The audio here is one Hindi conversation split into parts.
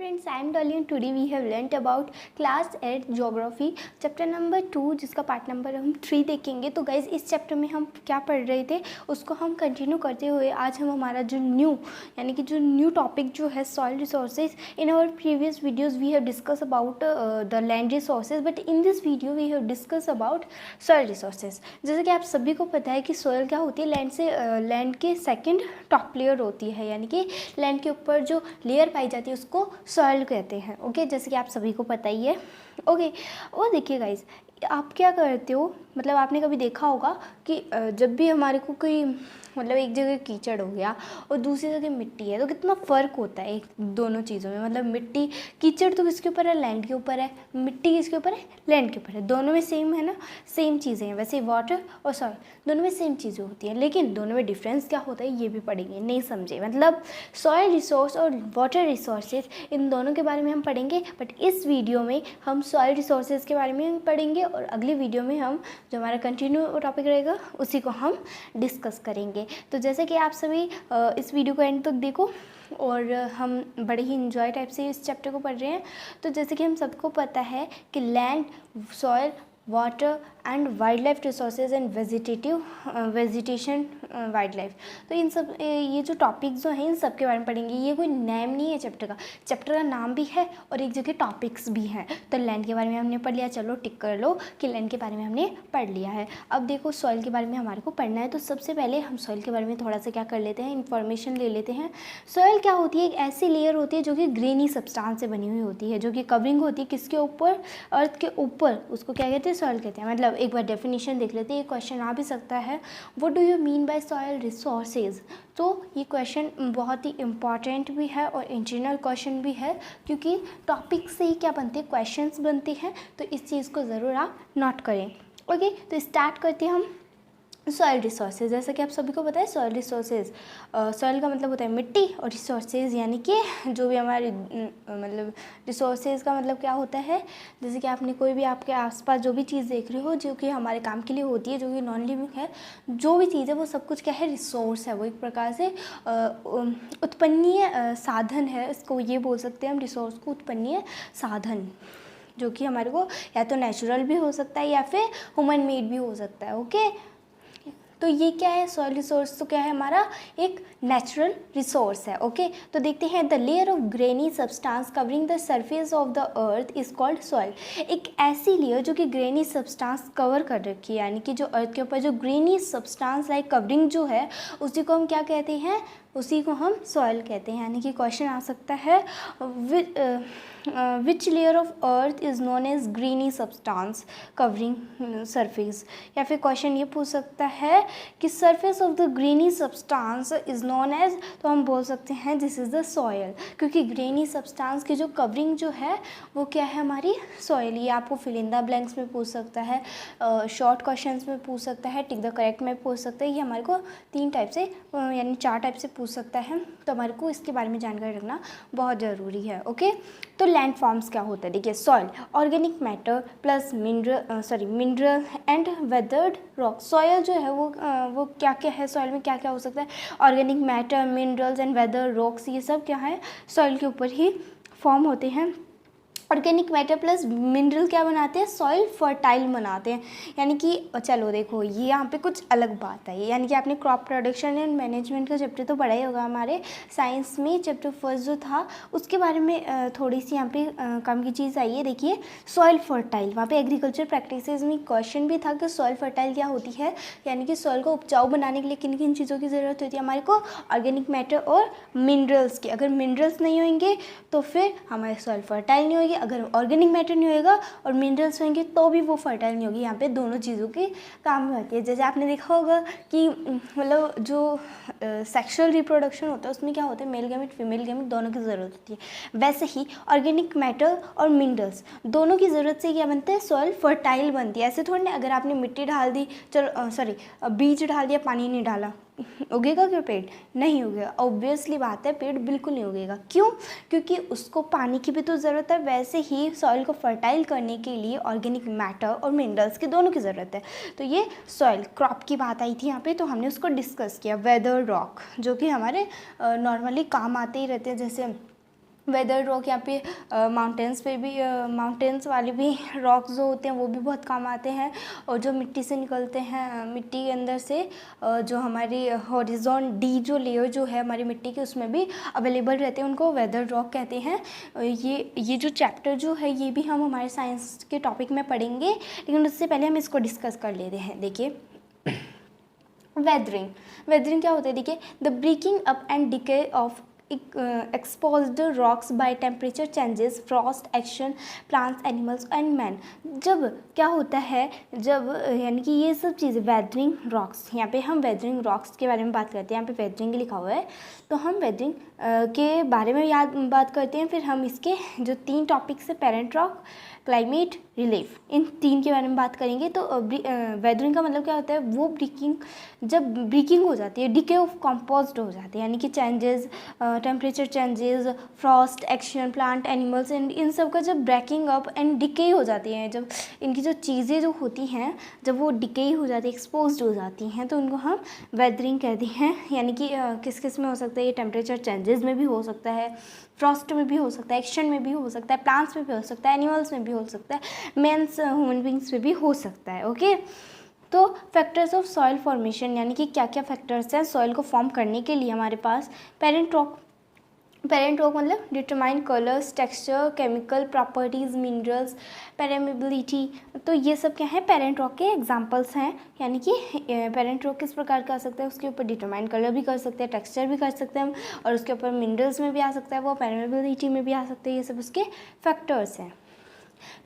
friends, I am Dolly and today we have learnt about class 8 geography chapter number 2 जिसका पार्ट नंबर हम 3 देखेंगे। तो गाइज इस चैप्टर में हम क्या पढ़ रहे थे उसको हम कंटिन्यू करते हुए आज हम हमारा जो न्यू टॉपिक जो है soil resources. In our previous videos we have discuss about the land resources but in this video we have discuss about soil resources. जैसे कि आप सभी को पता है कि सॉइल क्या होती है, लैंड के सेकेंड टॉप लेयर होती है, यानी कि लैंड के ऊपर जो लेयर पाई जाती है उसको सॉइल कहते हैं। ओके, जैसे कि आप सभी को पता ही है। ओके, और देखिए गाइज, आप क्या करते हो, मतलब आपने कभी देखा होगा कि जब भी हमारे को कोई मतलब एक जगह कीचड़ हो गया और दूसरी जगह मिट्टी है तो कितना फ़र्क होता है एक दोनों चीज़ों में। मतलब मिट्टी, कीचड़ तो किसके ऊपर है, लैंड के ऊपर है, मिट्टी किसके ऊपर है, लैंड के ऊपर है। दोनों में सेम है ना, सेम चीज़ें हैं। वैसे वाटर और सॉइल दोनों में सेम चीज़ें होती हैं, लेकिन दोनों में डिफरेंस क्या होता है ये भी पढ़ेंगे। नहीं समझे, मतलब सॉइल रिसोर्स और वाटर रिसोर्सेज इन दोनों के बारे में हम पढ़ेंगे, बट इस वीडियो में हम सॉइल रिसोर्सेज के बारे में पढ़ेंगे और अगली वीडियो में हम जो हमारा कंटिन्यू टॉपिक रहेगा उसी को हम डिस्कस करेंगे। तो जैसे कि आप सभी इस वीडियो को एंड तक देखो और हम बड़े ही इंजॉय टाइप से इस चैप्टर को पढ़ रहे हैं। तो जैसे कि हम सबको पता है कि land, soil, water and wild life resources and vegetation wild life, तो इन सब ये जो टॉपिक्स जो हैं इन सब के बारे में पढ़ेंगे। ये कोई नेम नहीं है चैप्टर का नाम भी है और एक जगह टॉपिक्स भी हैं। तो लैंड के बारे में हमने पढ़ लिया, चलो टिक कर लो कि लैंड के बारे में हमने पढ़ लिया है। अब देखो सॉइल के बारे में हमारे को पढ़ना है, तो सबसे पहले हम सॉइल के बारे में थोड़ा सा क्या कर लेते हैं, इन्फॉर्मेशन ले लेते हैं। सॉइल क्या होती है, एक ऐसी लेयर होती है जो कि ग्रेनी सब्सटेंस से बनी हुई होती है, जो कि कवरिंग होती है किसके ऊपर, अर्थ के ऊपर। उसको क्या कहते हैं, सॉइल कहते हैं। मतलब एक बार डेफिनेशन देख लेते हैं, ये क्वेश्चन आ भी सकता है, what do you mean by soil resources. तो ये क्वेश्चन बहुत ही इम्पॉर्टेंट भी है और इंटरनल क्वेश्चन भी है, क्योंकि टॉपिक से ही क्या बनते हैं, क्वेश्चंस बनते हैं। तो इस चीज़ को ज़रूर आप नोट करें। ओके, तो स्टार्ट करते हैं हम सॉइल रिसोर्सेज। जैसा कि आप सभी को पता है सॉइल रिसोर्सेज, सॉइल का मतलब होता है मिट्टी और रिसोर्सेज यानी कि जो भी हमारे मतलब रिसोर्सेज का मतलब क्या होता है, जैसे कि आपने कोई भी आपके आसपास जो भी चीज़ देख रहे हो जो कि हमारे काम के लिए होती है, जो कि नॉन लिविंग है, जो भी चीज़ है वो सब कुछ क्या है, रिसोर्स है। वो एक प्रकार से उत्पन्नीय साधन है, इसको ये बोल सकते हैं हम, रिसोर्स को उत्पन्नीय साधन, जो कि हमारे को या तो नेचुरल भी हो सकता है या फिर ह्यूमन मेड भी हो सकता है। ओके, तो ये क्या है, सॉइल रिसोर्स तो क्या है, हमारा एक नेचुरल रिसोर्स है। ओके, तो देखते हैं, the layer of granny substance covering the surface of the earth is called soil. एक ऐसी लेयर जो कि ग्रेनी सब्सटेंस कवर कर रखी है, यानी कि जो अर्थ के ऊपर जो ग्रेनी सब्सटेंस लाइक कवरिंग जो है उसी को हम क्या कहते हैं, उसी को हम सॉइल कहते हैं। यानी कि क्वेश्चन आ सकता है, which layer of earth is known as greeny substance covering surface, या फिर क्वेश्चन ये पूछ सकता है कि surface of the greeny substance is known as, तो हम बोल सकते हैं दिस इज़ द सॉइल, क्योंकि ग्रीनी सब्सटेंस की जो कवरिंग जो है वो क्या है, हमारी सॉइल। ये आपको फिल इन द ब्लैंक्स में पूछ सकता है, शॉर्ट क्वेश्चंस में पूछ सकता है, टिक द करेक्ट में पूछ सकता है। ये हमारे को 3 टाइप से यानी 4 टाइप से पूछ सकता है, तो हमारे को इसके बारे में जानकारी रखना बहुत ज़रूरी है। ओके, तो लैंड फॉर्म्स क्या होता है, देखिए, soil organic matter plus mineral and weathered rock. Soil जो है वो क्या क्या है, सॉइल में क्या क्या हो सकता है, organic matter, minerals and weather rocks, ये सब क्या है, सॉइल के ऊपर ही फॉर्म होते हैं। ऑर्गेनिक मैटर प्लस मिनरल क्या बनाते हैं, सॉइल फर्टाइल बनाते हैं। यानी कि चलो देखो, ये यहाँ पे कुछ अलग बात है, यानी कि आपने क्रॉप प्रोडक्शन एंड मैनेजमेंट का चैप्टर तो पढ़ा ही होगा हमारे साइंस में, चैप्टर फर्स्ट जो था उसके बारे में थोड़ी सी यहाँ पे काम की चीज़ आई है। देखिए, सॉइल फर्टाइल, वहाँ पे एग्रीकल्चर प्रैक्टिसेस में क्वेश्चन भी था कि सॉइल फर्टाइल क्या होती है, यानी कि सॉइल को उपजाऊ बनाने के लिए किन किन चीज़ों की ज़रूरत होती है हमारे को, ऑर्गेनिक मैटर और मिनरल्स की। अगर मिनरल्स नहीं होंगे तो फिर हमारी सॉइल फर्टाइल नहीं होगी, अगर ऑर्गेनिक मैटर नहीं होएगा और मिनरल्स होंगे तो भी वो फर्टाइल नहीं होगी। यहाँ पे दोनों चीज़ों के काम में होती है। जैसे आपने देखा होगा कि मतलब जो सेक्सुअल रिप्रोडक्शन होता है उसमें क्या होता है, मेल गैमेट फीमेल गैमेट दोनों की ज़रूरत होती है। वैसे ही ऑर्गेनिक मैटर और मिनरल्स दोनों की ज़रूरत से क्या बनता है, सॉइल फर्टाइल बनती है। ऐसे थोड़ी ना अगर आपने मिट्टी डाल दी, चलो बीज डाल दिया, पानी नहीं डाला, उगेगा क्या पेड़, नहीं उगेगा। ऑब्वियसली बात है, पेड़ बिल्कुल नहीं उगेगा। क्यों, क्योंकि उसको पानी की भी तो ज़रूरत है। वैसे ही सॉइल को फर्टाइल करने के लिए ऑर्गेनिक मैटर और मिनरल्स की दोनों की ज़रूरत है। तो ये सॉइल क्रॉप की बात आई थी यहाँ पे, तो हमने उसको डिस्कस किया। वेदर रॉक जो कि हमारे नॉर्मली काम आते ही रहते हैं, जैसे वेदर रॉक, यहाँ पे माउंटेन्स पे भी माउंटेन्स वाले भी रॉक्स जो होते हैं वो भी बहुत काम आते हैं। और जो मिट्टी से निकलते हैं, मिट्टी के अंदर से जो हमारी हॉरिजॉन डी जो लेयर जो है हमारी मिट्टी की उसमें भी अवेलेबल रहते हैं, उनको वेदर रॉक कहते हैं। ये जो चैप्टर जो है ये भी हम हमारे साइंस के टॉपिक में पढ़ेंगे, लेकिन उससे पहले हम इसको डिस्कस कर लेते हैं। देखिए वेदरिंग क्या होता है, देखिए the breaking up and decay of exposed rocks by temperature changes, frost action, plants, animals and man। जब क्या होता है, जब यानी कि ये सब चीज़ें वेदरिंग रॉक्स, यहाँ पे हम वेदरिंग रॉक्स के बारे में बात करते हैं, यहाँ पे वेदरिंग लिखा हुआ है तो हम वेदरिंग के बारे में बात करते हैं। फिर हम इसके जो 3 टॉपिक्स है, पेरेंट रॉक, क्लाइमेट, रिलीफ, इन 3 के बारे में बात करेंगे। तो वेदरिंग का मतलब क्या होता है, वो ब्रेकिंग, जब ब्रेकिंग हो जाती है, डिके ऑफ कंपोस्ट हो जाती है, यानी कि changes, temperature changes, Frost action, plant, animals and in सब का जब ब्रेकिंग अप एंड डिके हो जाती हैं, जब इनकी जो चीज़ें जो होती हैं जब वो डिके हो जाती है, एक्सपोज हो जाती हैं, तो उनको हम वेदरिंग कहते हैं। यानी कि किस किस में हो सकता है, ये टेम्परेचर चेंजेस में भी हो सकता है, फ्रॉस्ट में भी हो सकता है, एक्शन में भी हो सकता है, प्लांट्स में भी हो सकता है, एनिमल्स में भी हो सकता है, मेंस ह्यूमन बींग्स में भी हो सकता है। ओके, तो फैक्टर्स ऑफ सॉइल फॉर्मेशन, यानी कि क्या क्या फैक्टर्स हैं सॉइल को फॉर्म करने के लिए हमारे पास। पेरेंट रॉक मतलब determine colours, texture, chemical properties, minerals, permeability. तो ये सब क्या है, पेरेंट रॉक के एग्जांपल्स हैं। यानी कि पेरेंट रॉक किस प्रकार का आ सकता है, उसके ऊपर डिटरमाइन कलर भी कर सकते हैं, टेक्सचर भी कर सकते हैं हम, और उसके ऊपर मिनरल्स में भी आ सकता है, वो पेरेमेबिलिटी में भी आ सकते हैं। ये सब उसके फैक्टर्स हैं।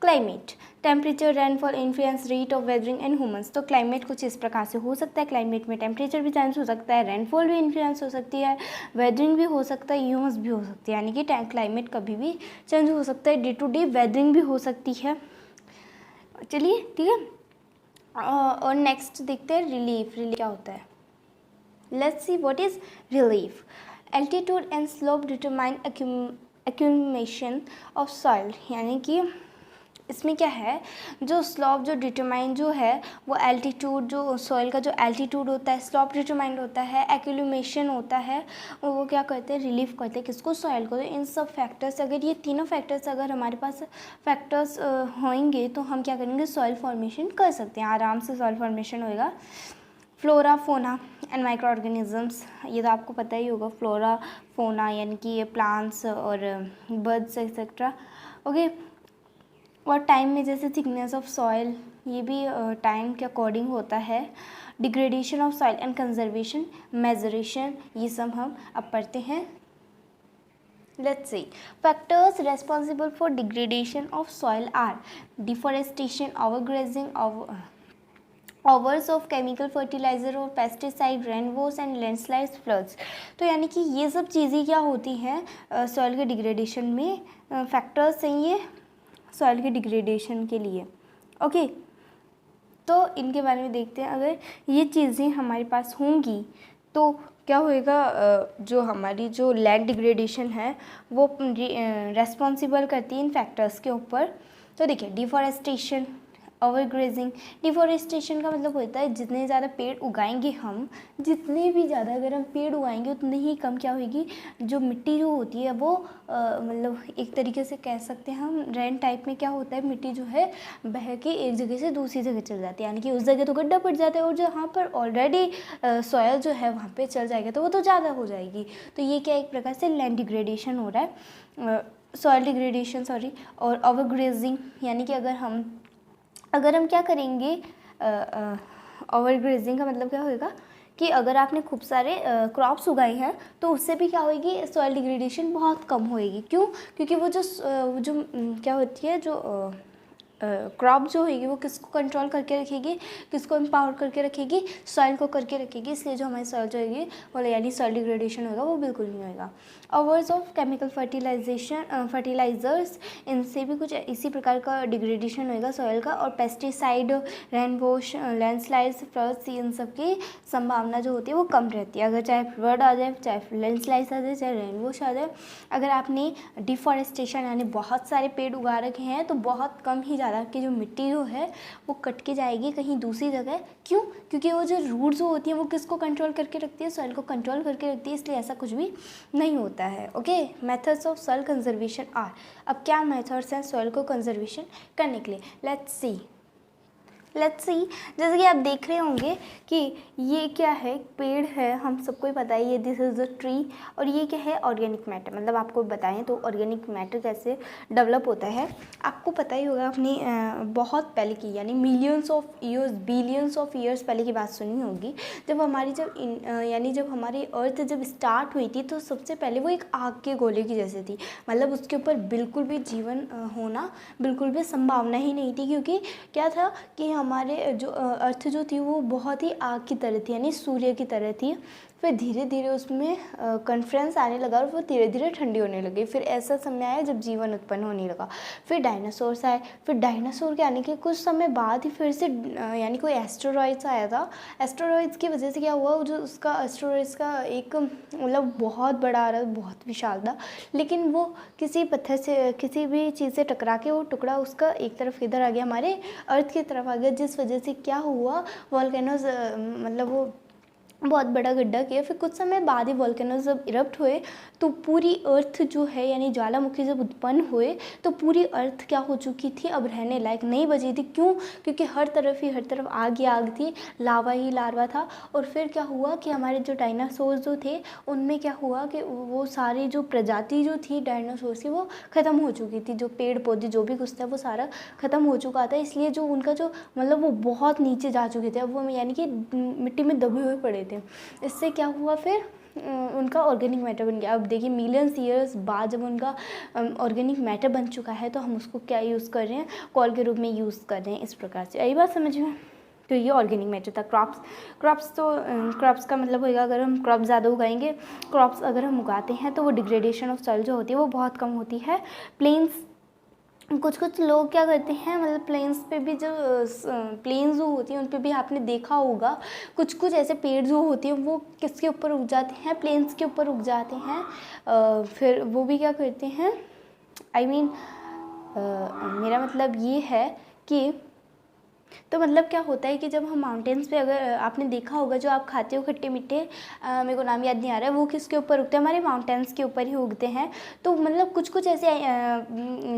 Climate, temperature, rainfall, influence, rate of weathering and humans. तो क्लाइमेट कुछ इस प्रकार से हो सकता है, क्लाइमेट में टेम्परेचर भी चेंज हो सकता है, रेनफॉल भी इन्फ्लुएंस हो सकती है, वेदरिंग भी हो सकता है, ह्यूमंस भी हो सकती है। यानी कि क्लाइमेट कभी भी चेंज हो सकता है, डे टू डे वेदरिंग भी हो सकती है। चलिए ठीक है, और नेक्स्ट देखते हैं रिलीफ क्या होता है। Let's see what is relief. Altitude and slope determine accumulation of soil. यानी कि इसमें क्या है, जो स्लॉप जो डिटरमाइन जो है वो एल्टीट्यूड, जो सॉइल का जो एल्टीट्यूड होता है, स्लॉप डिटरमाइंड होता है, एक्यूमुलेशन होता है, वो क्या करते हैं, रिलीफ करते हैं किसको, सॉइल को। तो इन सब फैक्टर्स, अगर ये तीनों फैक्टर्स अगर हमारे पास फैक्टर्स होंगे तो हम क्या करेंगे, सॉइल फॉर्मेशन कर सकते हैं, आराम से सॉइल फॉर्मेशन होएगा। फ्लोरा, फोना एंड माइक्रो ऑर्गेनिजम्स, ये तो आपको पता ही होगा। फ्लोरा, फोना यानी कि ये प्लांट्स और बर्ड्स एक्सेट्रा। ओके, और टाइम में जैसे थिकनेस ऑफ सॉइल, ये भी टाइम के अकॉर्डिंग होता है। Degradation of soil and conservation, measures, ये सब हम अब पढ़ते हैं। Let's see, factors responsible for degradation of soil are deforestation, overgrazing, overuse of chemical fertiliser और pesticide, rain wash and landslides, floods. तो यानी कि ये सब चीज़ें क्या होती हैं सॉइल के डिग्रेडेशन में, फैक्टर्स हैं ये सॉइल के डिग्रेडेशन के लिए। ओके, तो इनके बारे में देखते हैं। अगर ये चीज़ें हमारे पास होंगी तो क्या होएगा, जो हमारी जो लैंड डिग्रेडेशन है वो रेस्पॉन्सिबल करती है इन फैक्टर्स के ऊपर। तो देखिए, डिफॉरेस्टेशन, ओवरग्रेजिंग। डिफॉरेस्टेशन का मतलब होता है जितने ज़्यादा पेड़ उगाएंगे हम, जितने भी ज़्यादा अगर हम पेड़ उगाएंगे उतनी ही कम क्या होगी, जो मिट्टी जो होती है वो मतलब एक तरीके से कह सकते हैं हम रेन टाइप में क्या होता है, मिट्टी जो है बह के एक जगह से दूसरी जगह चल जाती है। यानी कि उस जगह तो गड्ढा पड़ जाता है, और जहाँ पर ऑलरेडी सॉयल जो है वहाँ पर चल जाएगा तो वो तो ज़्यादा हो जाएगी। तो ये क्या एक प्रकार से लैंड डिग्रेडेशन हो रहा है, सॉयल डिग्रेडेशन सॉरी। और ओवरग्रेजिंग यानी कि अगर हम क्या करेंगे, ओवरग्रेजिंग का मतलब क्या होएगा कि अगर आपने खूब सारे क्रॉप्स उगाए हैं तो उससे भी क्या होएगी, सॉइल डिग्रेडेशन बहुत कम होएगी। क्यों? क्योंकि वो जो क्या होती है, जो क्रॉप जो होगी वो किसको कंट्रोल करके रखेगी, किसको एम्पावर करके रखेगी, सॉइल को करके रखेगी। इसलिए जो हमारी सॉइल जो होगी वो यानी सॉइल डिग्रेडेशन होगा वो बिल्कुल नहीं होगा। ओवर्स ऑफ केमिकल फर्टिलाइजर्स, इनसे भी कुछ इसी प्रकार का डिग्रेडेशन होगा सॉइल का। और पेस्टिसाइड, रेनवॉश, लैंडस्लाइड्स, फ्लड्स, इन सब की संभावना जो होती है वो कम रहती है। अगर चाहे फ्लड आ जाए, चाहे लैंडस्लाइड्स आ जाए, चाहे रेनवॉश आ जाए, अगर आपने डिफॉरेस्टेशन यानी बहुत सारे पेड़ उगा रखे हैं तो बहुत कम ही ज़्यादा ज़्यादा कि जो मिट्टी जो है वो कट के जाएगी कहीं दूसरी जगह। क्यों? क्योंकि वो जो रूट्स जो होती हैं वो किसको कंट्रोल करके रखती है? सॉइल को कंट्रोल करके रखती है, इसलिए ऐसा कुछ भी नहीं होता है। Okay, methods of soil conservation are. अब क्या मेथड्स हैं सॉइल को कंजर्वेशन करने के लिए? लेट्स सी जैसे कि आप देख रहे होंगे कि ये क्या है, पेड़ है, हम सबको ही पता है ये दिस इज़ अ ट्री। और ये क्या है? Organic matter. मतलब आपको बताएं तो ऑर्गेनिक मैटर कैसे डेवलप होता है आपको पता ही होगा। अपनी बहुत पहले की यानी millions of years, billions of years पहले की बात सुनी होगी। जब हमारी जब हमारी अर्थ जब स्टार्ट हुई थी तो सबसे पहले वो एक आग के गोले की जैसे थी। मतलब उसके ऊपर बिल्कुल भी जीवन होना बिल्कुल भी संभावना ही नहीं थी, क्योंकि क्या था कि हमारे जो अर्थ जो थी वो बहुत ही आग की तरह थी, यानी सूर्य की तरह थी। फिर धीरे धीरे उसमें कॉन्फ्रेंस आने लगा और वो धीरे धीरे ठंडी होने लगी। फिर ऐसा समय आया जब जीवन उत्पन्न होने लगा। फिर डायनासोर्स आए। फिर डायनासोर के आने के कुछ समय बाद ही फिर से यानी कोई एस्टेरॉइड्स आया था। एस्टेरॉइड्स की वजह से क्या हुआ, जो उसका एस्टेरॉइड्स का एक मतलब बहुत बड़ा आ रहा, बहुत विशाल था, लेकिन वो किसी पत्थर से, किसी भी चीज़ से टकरा के वो टुकड़ा उसका एक तरफ किधर आ गया, हमारे अर्थ की तरफ आ गया, जिस वजह से क्या हुआ, वॉल्केनोज मतलब वो बहुत बड़ा गड्ढा किया। फिर कुछ समय बाद ही वॉल्केनोज जब इरप्ट हुए तो पूरी अर्थ जो है यानी ज्वालामुखी जब उत्पन्न हुए तो पूरी अर्थ क्या हो चुकी थी, अब रहने लायक नहीं बची थी। क्यों? क्योंकि हर तरफ आग ही आग थी, लावा ही लावा था। और फिर क्या हुआ कि हमारे जो डायनासोर जो थे उनमें क्या हुआ कि वो सारी जो प्रजाति जो थी डायनासोर की वो ख़त्म हो चुकी थी। जो पेड़ पौधे जो भी कुछ था वो सारा ख़त्म हो चुका था, इसलिए जो उनका जो मतलब वो बहुत नीचे जा चुके थे, अब वो यानी कि मिट्टी में दबे हुए पड़े थे। इससे क्या हुआ, फिर उनका ऑर्गेनिक मैटर बन गया। अब देखिए मिलियंस ईयर्स बाद जब उनका ऑर्गेनिक मैटर बन चुका है तो हम उसको क्या यूज़ कर रहे हैं, कॉल के रूप में यूज़ कर रहे हैं। इस प्रकार से यही बात समझ में। तो ये ऑर्गेनिक मैटर था। क्रॉप्स का मतलब होगा अगर हम क्रॉप ज़्यादा उगाएंगे, क्रॉप्स अगर हम उगाते हैं तो वो डिग्रेडेशन ऑफ सॉइल जो होती है वो बहुत कम होती है। प्लेन्स, कुछ लोग क्या करते हैं, मतलब प्लेन्स पे भी जो प्लेन्स जो होती हैं उन पे भी आपने देखा होगा कुछ ऐसे पेड़ जो होते हैं वो किसके ऊपर उग जाते हैं, प्लेन्स के ऊपर उग जाते हैं। फिर वो भी क्या करते हैं, मेरा मतलब ये है कि तो मतलब क्या होता है कि जब हम माउंटेन्स पे, अगर आपने देखा होगा जो आप खाते हो खट्टे मीठे, मेरे को नाम याद नहीं आ रहा है, वो किसके ऊपर उगते हैं, हमारे माउंटेन्स के ऊपर ही उगते हैं। तो मतलब कुछ ऐसे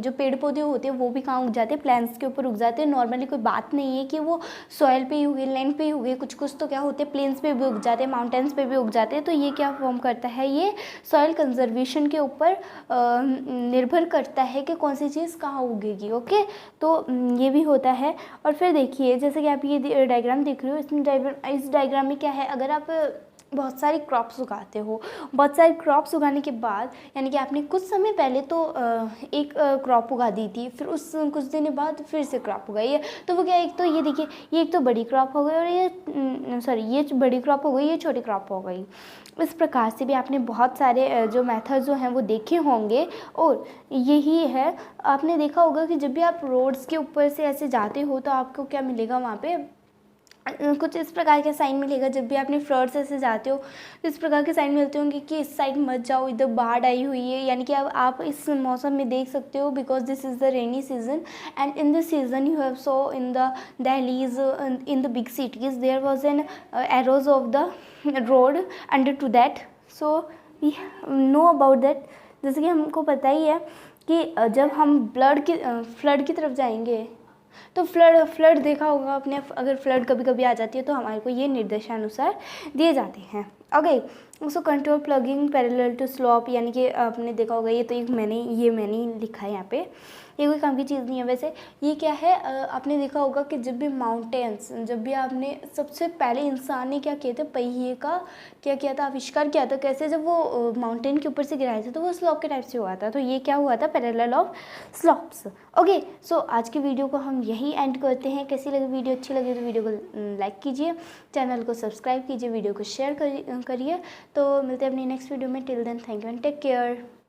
जो पेड़ पौधे होते हैं वो भी कहाँ उग जाते हैं, प्लांट्स के ऊपर उग जाते हैं। नॉर्मली कोई बात नहीं है कि वो सॉइल पे ही उगे, लैंड पे ही उगे, कुछ तो क्या होते हैं प्लेन्स पे भी उग जाते हैं, माउंटेन्स पे भी उग जाते हैं। तो ये क्या फॉर्म करता है, ये सॉइल कंजर्वेशन के ऊपर निर्भर करता है कि कौन सी चीज़ कहाँ उगेगी। ओके, तो ये भी होता है। और फिर देखिए जैसे कि आप ये डायग्राम देख रहे हो, इस डायग्राम में क्या है, अगर आप बहुत सारी क्रॉप्स उगाते हो, बहुत सारी क्रॉप्स उगाने के बाद यानी कि आपने कुछ समय पहले तो एक क्रॉप उगा दी थी, फिर उस कुछ दिन बाद फिर से क्रॉप उगाई है, तो वो क्या, एक तो ये देखिए ये एक तो बड़ी क्रॉप हो गई और ये बड़ी क्रॉप हो गई, ये छोटी क्रॉप हो गई। इस प्रकार से भी आपने बहुत सारे जो मेथड जो हैं वो देखे होंगे। और यही है, आपने देखा होगा कि जब भी आप रोड्स के ऊपर से ऐसे जाते हो तो आपको क्या मिलेगा, वहाँ पे कुछ इस प्रकार के साइन मिलेगा। जब भी आपने फ्लड्स ऐसे जाते हो तो इस प्रकार के साइन मिलते होंगे कि इस साइड मत जाओ, इधर बाढ़ आई हुई है, यानी कि अब आप इस मौसम में देख सकते हो, because this is the rainy season and in this season you have so in the Delhis, in the big cities there was an erosion of the road under to that, so we know about that. जैसे कि हमको पता ही है कि जब हम फ्लड की तरफ जाएंगे तो फ्लड देखा होगा आपने, अगर फ्लड कभी कभी आ जाती है तो हमारे को ये निर्देशानुसार दिए जाते हैं। Okay, so control plugging parallel to slope, यानी कि आपने देखा होगा, ये तो मैंने लिखा है यहाँ पे, ये कोई काम की चीज़ नहीं है। वैसे ये क्या है, आपने देखा होगा कि जब भी आपने सबसे पहले इंसान ने क्या किया था, पहिए का क्या किया था, आविष्कार किया था, कैसे जब वो माउंटेन के ऊपर से गिराए थे तो वो स्लोप के टाइप से हुआ था, तो ये क्या हुआ था, पैरेलल ऑफ स्लोप्स। ओके, सो आज की वीडियो को हम यही एंड करते हैं। कैसी लगी वीडियो, अच्छी लगी तो वीडियो को लाइक कीजिए, चैनल को सब्सक्राइब कीजिए, वीडियो को शेयर करिए। तो मिलते हैं अपनी नेक्स्ट वीडियो में। Till then thank you and take care.